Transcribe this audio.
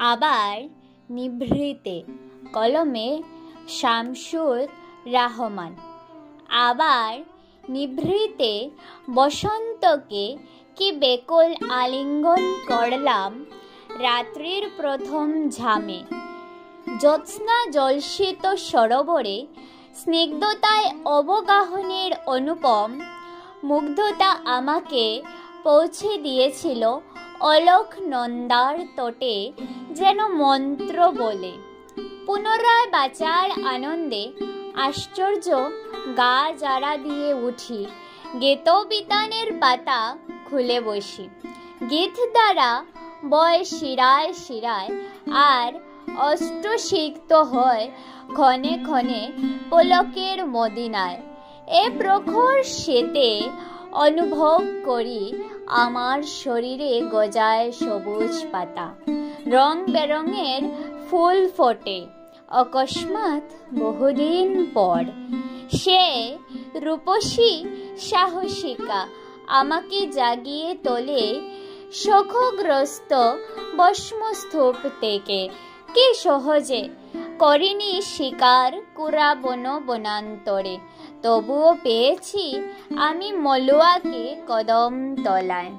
আবার নিভৃতে, কলমে শামসুর রহমান। আবার নিভৃতে বসন্তকে কি বেকুল আলিঙ্গন করলাম রাত্রির প্রথম ঝামে। জ্যোৎস্না জলসিত সরোবরে স্নিগ্ধতায় অবগাহনের অনুপম মুগ্ধতা আমাকে পৌঁছে দিয়েছিল অলকনন্দার তটে, যেন মন্ত্র বলে। পুনরায় বাঁচার আনন্দে আশ্চর্য গা জাড়া দিয়ে উঠি, গীতবিতানের পাতা খুলে বসি। গীত দ্বারা বয় শিরায় শিরায়, আর অষ্টসিক্ত হয় ক্ষণে ক্ষণে পলকের মদিনায়। এ প্রখর শীতে অনুভব করি আমার শরীরে গজায় সবুজ পাতা, রং বেরঙের ফুল ফোটে অকস্মাৎ বহুদিন পর। সে রূপসী সাহসিকা আমাকে জাগিয়ে তোলে শোকগ্রস্ত ভস্মস্তূপ থেকে। কি সহজে করিনি শিকার কুরা বন বনান্তরে, তবুও পেয়েছি আমি মলুয়াকে কদম তলায়।